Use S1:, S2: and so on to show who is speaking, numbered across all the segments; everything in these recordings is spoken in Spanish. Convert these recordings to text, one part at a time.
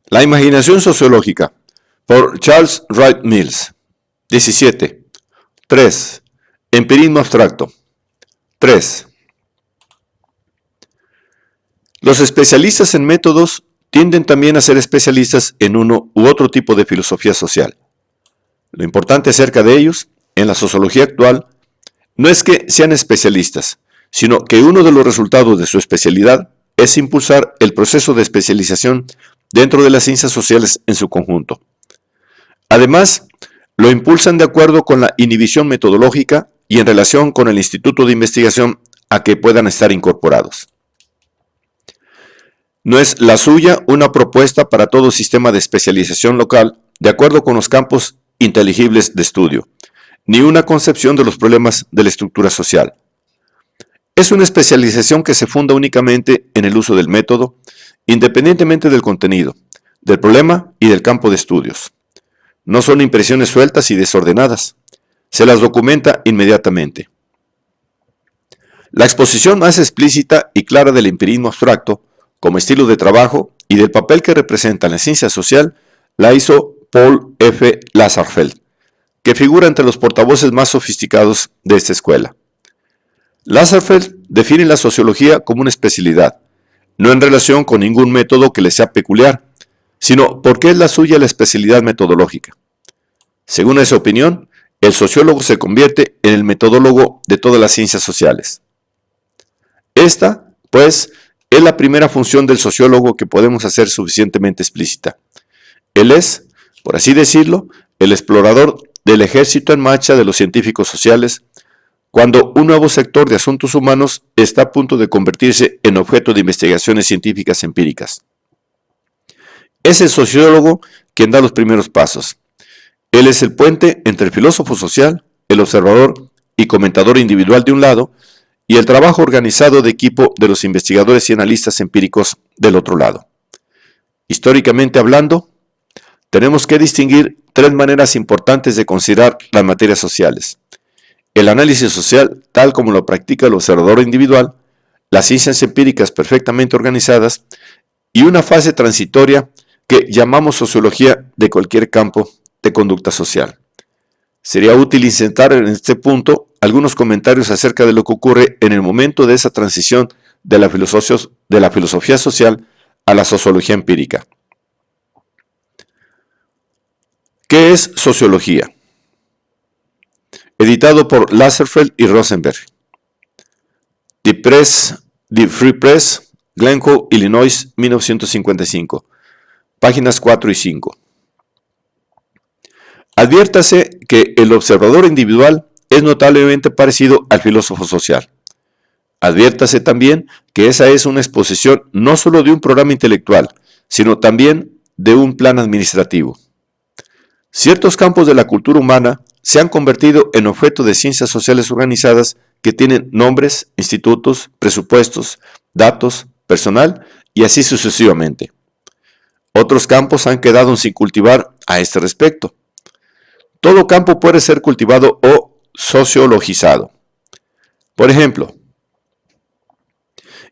S1: La imaginación sociológica, por Charles Wright Mills. 17. 3. Empirismo abstracto. 3. Los especialistas en métodos tienden también a ser especialistas en uno u otro tipo de filosofía social. Lo importante acerca de ellos, en la sociología actual, no es que sean especialistas, sino que uno de los resultados de su especialidad es impulsar el proceso de especialización dentro de las ciencias sociales en su conjunto. Además, lo impulsan de acuerdo con la inhibición metodológica y en relación con el instituto de investigación a que puedan estar incorporados. No es la suya una propuesta para todo sistema de especialización local de acuerdo con los campos inteligibles de estudio, ni una concepción de los problemas de la estructura social. Es una especialización que se funda únicamente en el uso del método, independientemente del contenido, del problema y del campo de estudios. No son impresiones sueltas y desordenadas, se las documenta inmediatamente. La exposición más explícita y clara del empirismo abstracto, como estilo de trabajo y del papel que representa en la ciencia social, la hizo Paul F. Lazarsfeld, que figura entre los portavoces más sofisticados de esta escuela. Lazarsfeld define la sociología como una especialidad, no en relación con ningún método que le sea peculiar, sino porque es la suya la especialidad metodológica. Según esa opinión, el sociólogo se convierte en el metodólogo de todas las ciencias sociales. Esta, pues, es la primera función del sociólogo que podemos hacer suficientemente explícita. Él es, por así decirlo, el explorador del ejército en marcha de los científicos sociales, cuando un nuevo sector de asuntos humanos está a punto de convertirse en objeto de investigaciones científicas empíricas. Es el sociólogo quien da los primeros pasos. Él es el puente entre el filósofo social, el observador y comentador individual de un lado, y el trabajo organizado de equipo de los investigadores y analistas empíricos del otro lado. Históricamente hablando, tenemos que distinguir tres maneras importantes de considerar las materias sociales: el análisis social tal como lo practica el observador individual, las ciencias empíricas perfectamente organizadas y una fase transitoria que llamamos sociología de cualquier campo de conducta social. Sería útil insertar en este punto algunos comentarios acerca de lo que ocurre en el momento de esa transición de la filosofía social a la sociología empírica. ¿Qué es sociología? Editado por Lazarsfeld y Rosenberg. The Free Press, Glencoe, Illinois, 1955. Páginas 4 y 5. Adviértase que el observador individual es notablemente parecido al filósofo social. Adviértase también que esa es una exposición no solo de un programa intelectual, sino también de un plan administrativo. Ciertos campos de la cultura humana se han convertido en objeto de ciencias sociales organizadas que tienen nombres, institutos, presupuestos, datos, personal y así sucesivamente. Otros campos han quedado sin cultivar a este respecto. Todo campo puede ser cultivado o sociologizado. Por ejemplo,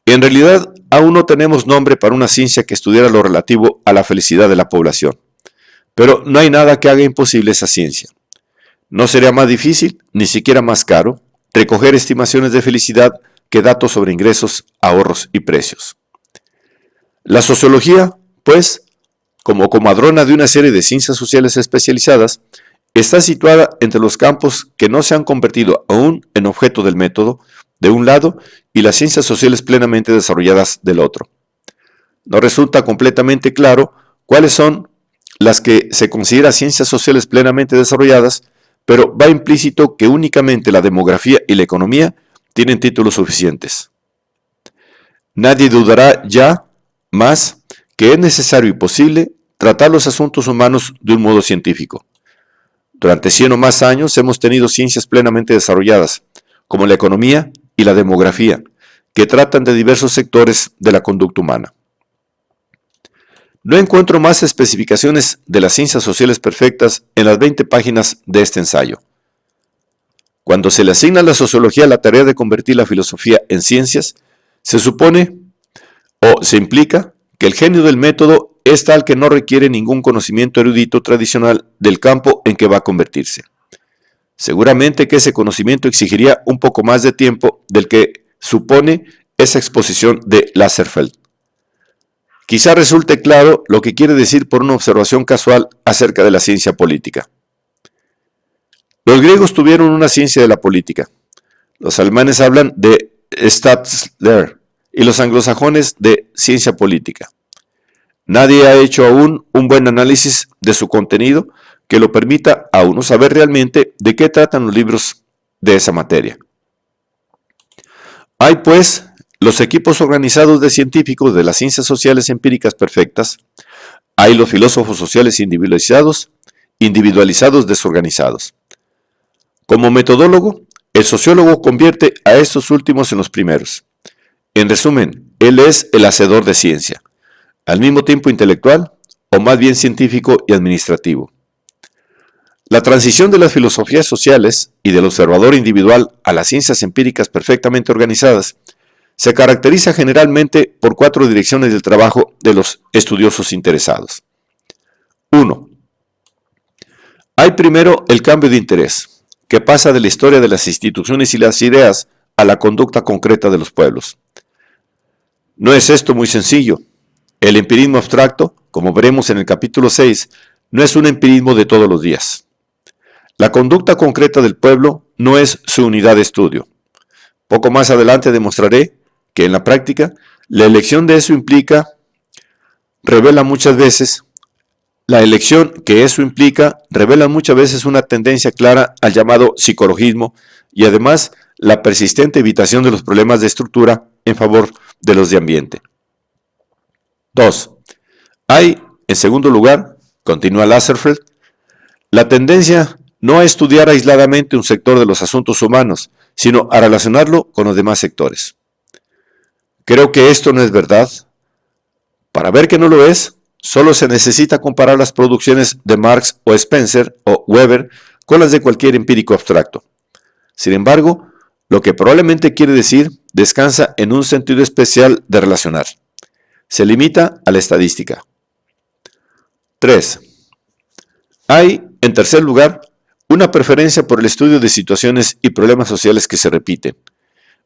S1: en realidad aún no tenemos nombre para una ciencia que estudiara lo relativo a la felicidad de la población, pero no hay nada que haga imposible esa ciencia. No sería más difícil, ni siquiera más caro, recoger estimaciones de felicidad que datos sobre ingresos, ahorros y precios. La sociología, pues, como comadrona de una serie de ciencias sociales especializadas, está situada entre los campos que no se han convertido aún en objeto del método, de un lado, y las ciencias sociales plenamente desarrolladas del otro. No resulta completamente claro cuáles son las que se consideran ciencias sociales plenamente desarrolladas, pero va implícito que únicamente la demografía y la economía tienen títulos suficientes. Nadie dudará ya más que es necesario y posible tratar los asuntos humanos de un modo científico. Durante 100 o más años hemos tenido ciencias plenamente desarrolladas, como la economía y la demografía, que tratan de diversos sectores de la conducta humana. No encuentro más especificaciones de las ciencias sociales perfectas en las 20 páginas de este ensayo. Cuando se le asigna a la sociología la tarea de convertir la filosofía en ciencias, se supone o se implica que el genio del método es tal que no requiere ningún conocimiento erudito tradicional del campo en que va a convertirse. Seguramente que ese conocimiento exigiría un poco más de tiempo del que supone esa exposición de Lasserfeld. Quizá resulte claro lo que quiere decir por una observación casual acerca de la ciencia política. Los griegos tuvieron una ciencia de la política. Los alemanes hablan de Staatslehre y los anglosajones de ciencia política. Nadie ha hecho aún un buen análisis de su contenido que lo permita a uno saber realmente de qué tratan los libros de esa materia. Hay pues los equipos organizados de científicos de las ciencias sociales empíricas perfectas, hay los filósofos sociales individualizados desorganizados. Como metodólogo, el sociólogo convierte a estos últimos en los primeros. En resumen, él es el hacedor de ciencia, al mismo tiempo intelectual, o más bien científico y administrativo. La transición de las filosofías sociales y del observador individual a las ciencias empíricas perfectamente organizadas se caracteriza generalmente por 4 direcciones del trabajo de los estudiosos interesados. 1. Hay primero el cambio de interés, que pasa de la historia de las instituciones y las ideas a la conducta concreta de los pueblos. No es esto muy sencillo. El empirismo abstracto, como veremos en el capítulo 6, no es un empirismo de todos los días. La conducta concreta del pueblo no es su unidad de estudio. Poco más adelante demostraré que en la práctica, la elección de eso revela muchas veces una tendencia clara al llamado psicologismo y además la persistente evitación de los problemas de estructura en favor de los de ambiente. 2. Hay, en segundo lugar, continúa Lasserfeld, la tendencia no a estudiar aisladamente un sector de los asuntos humanos, sino a relacionarlo con los demás sectores. Creo que esto no es verdad. Para ver que no lo es, solo se necesita comparar las producciones de Marx o Spencer o Weber con las de cualquier empírico abstracto. Sin embargo, lo que probablemente quiere decir descansa en un sentido especial de relacionar. Se limita a la estadística. 3. Hay, en tercer lugar, una preferencia por el estudio de situaciones y problemas sociales que se repiten,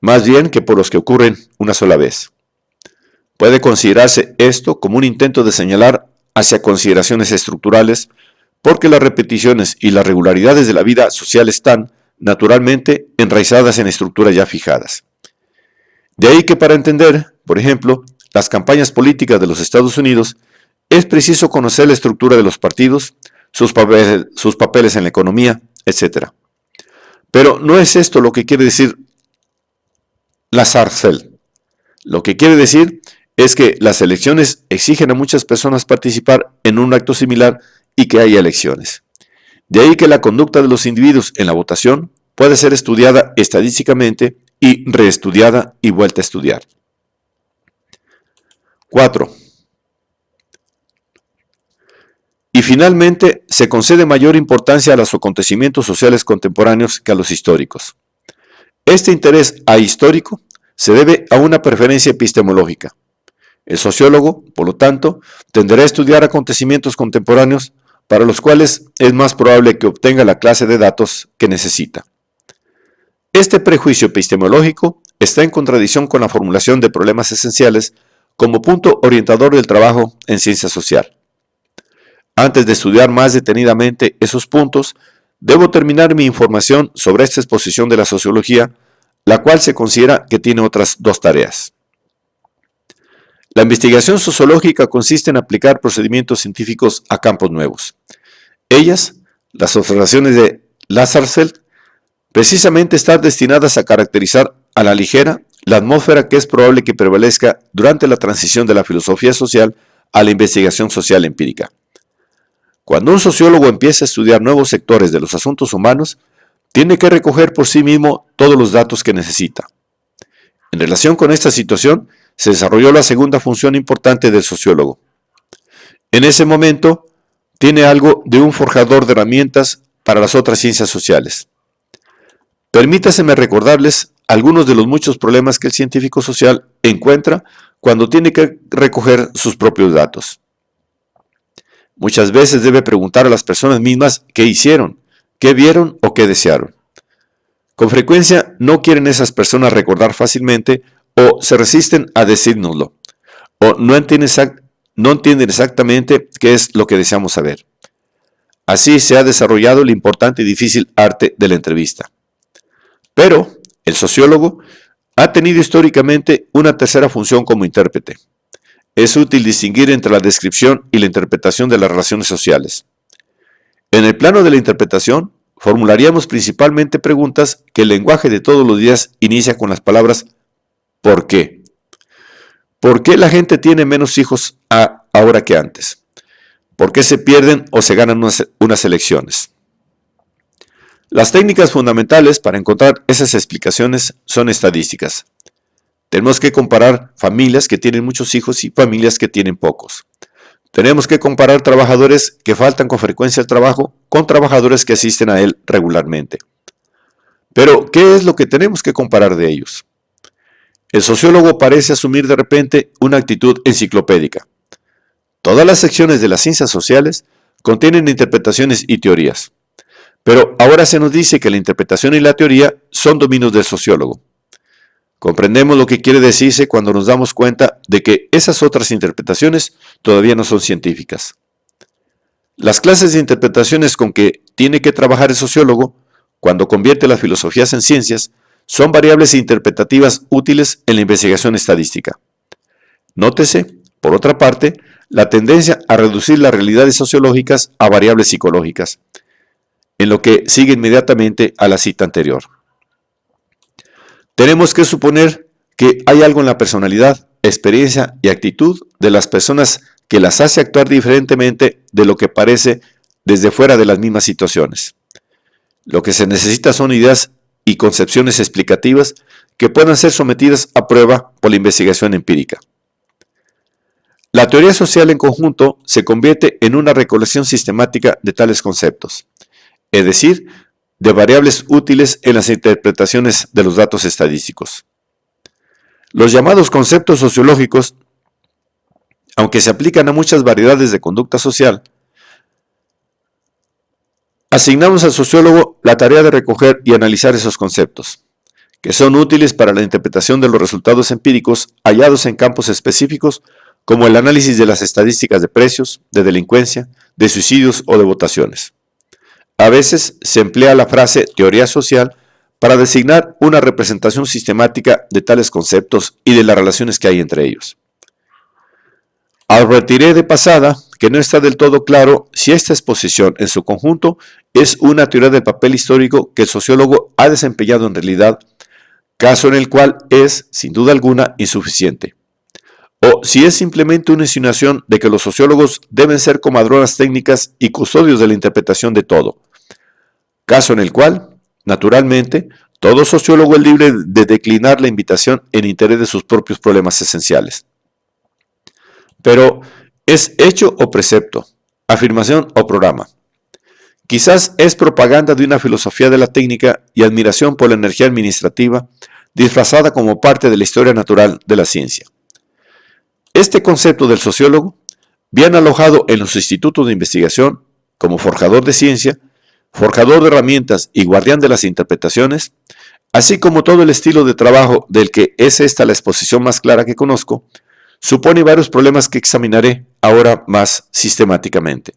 S1: más bien que por los que ocurren una sola vez. Puede considerarse esto como un intento de señalar hacia consideraciones estructurales, porque las repeticiones y las regularidades de la vida social están, naturalmente, enraizadas en estructuras ya fijadas. De ahí que para entender, por ejemplo, las campañas políticas de los Estados Unidos, es preciso conocer la estructura de los partidos, sus papeles en la economía, etc. Pero no es esto lo que quiere decir Lasserfeld. Lo que quiere decir es que las elecciones exigen a muchas personas participar en un acto similar y que haya elecciones. De ahí que la conducta de los individuos en la votación puede ser estudiada estadísticamente y reestudiada y vuelta a estudiar. 4. Y finalmente, se concede mayor importancia a los acontecimientos sociales contemporáneos que a los históricos. Este interés ahistórico se debe a una preferencia epistemológica. El sociólogo, por lo tanto, tenderá a estudiar acontecimientos contemporáneos para los cuales es más probable que obtenga la clase de datos que necesita. Este prejuicio epistemológico está en contradicción con la formulación de problemas esenciales como punto orientador del trabajo en ciencia social. Antes de estudiar más detenidamente esos puntos, debo terminar mi información sobre esta exposición de la sociología, la cual se considera que tiene otras 2 tareas. La investigación sociológica consiste en aplicar procedimientos científicos a campos nuevos. Ellas, las observaciones de Lasserfeld, precisamente están destinadas a caracterizar a la ligera la atmósfera que es probable que prevalezca durante la transición de la filosofía social a la investigación social empírica. Cuando un sociólogo empieza a estudiar nuevos sectores de los asuntos humanos, tiene que recoger por sí mismo todos los datos que necesita. En relación con esta situación, se desarrolló la segunda función importante del sociólogo. En ese momento, tiene algo de un forjador de herramientas para las otras ciencias sociales. Permítaseme recordarles algunos de los muchos problemas que el científico social encuentra cuando tiene que recoger sus propios datos. Muchas veces debe preguntar a las personas mismas qué hicieron, qué vieron o qué desearon. Con frecuencia no quieren esas personas recordar fácilmente o se resisten a decírnoslo, o no entienden exactamente qué es lo que deseamos saber. Así se ha desarrollado el importante y difícil arte de la entrevista. Pero el sociólogo ha tenido históricamente una tercera función como intérprete. Es útil distinguir entre la descripción y la interpretación de las relaciones sociales. En el plano de la interpretación, formularíamos principalmente preguntas que el lenguaje de todos los días inicia con las palabras ¿por qué? ¿Por qué la gente tiene menos hijos ahora que antes? ¿Por qué se pierden o se ganan unas elecciones? Las técnicas fundamentales para encontrar esas explicaciones son estadísticas. Tenemos que comparar familias que tienen muchos hijos y familias que tienen pocos. Tenemos que comparar trabajadores que faltan con frecuencia al trabajo con trabajadores que asisten a él regularmente. Pero, ¿qué es lo que tenemos que comparar de ellos? El sociólogo parece asumir de repente una actitud enciclopédica. Todas las secciones de las ciencias sociales contienen interpretaciones y teorías. Pero ahora se nos dice que la interpretación y la teoría son dominios del sociólogo. Comprendemos lo que quiere decirse cuando nos damos cuenta de que esas otras interpretaciones todavía no son científicas. Las clases de interpretaciones con que tiene que trabajar el sociólogo, cuando convierte las filosofías en ciencias, son variables interpretativas útiles en la investigación estadística. Nótese, por otra parte, la tendencia a reducir las realidades sociológicas a variables psicológicas, en lo que sigue inmediatamente a la cita anterior. Tenemos que suponer que hay algo en la personalidad, experiencia y actitud de las personas que las hace actuar diferentemente de lo que parece desde fuera de las mismas situaciones. Lo que se necesita son ideas y concepciones explicativas que puedan ser sometidas a prueba por la investigación empírica. La teoría social en conjunto se convierte en una recolección sistemática de tales conceptos, es decir, de variables útiles en las interpretaciones de los datos estadísticos. Los llamados conceptos sociológicos, aunque se aplican a muchas variedades de conducta social, asignamos al sociólogo la tarea de recoger y analizar esos conceptos, que son útiles para la interpretación de los resultados empíricos hallados en campos específicos como el análisis de las estadísticas de precios, de delincuencia, de suicidios o de votaciones. A veces se emplea la frase teoría social para designar una representación sistemática de tales conceptos y de las relaciones que hay entre ellos. Advertiré de pasada que no está del todo claro si esta exposición en su conjunto es una teoría del papel histórico que el sociólogo ha desempeñado en realidad, caso en el cual es, sin duda alguna, insuficiente. O si es simplemente una insinuación de que los sociólogos deben ser comadronas técnicas y custodios de la interpretación de todo, caso en el cual, naturalmente, todo sociólogo es libre de declinar la invitación en interés de sus propios problemas esenciales. Pero, ¿es hecho o precepto? ¿Afirmación o programa? Quizás es propaganda de una filosofía de la técnica y admiración por la energía administrativa, disfrazada como parte de la historia natural de la ciencia. Este concepto del sociólogo, bien alojado en los institutos de investigación, como forjador de ciencia, forjador de herramientas y guardián de las interpretaciones, así como todo el estilo de trabajo del que es esta la exposición más clara que conozco, supone varios problemas que examinaré ahora más sistemáticamente.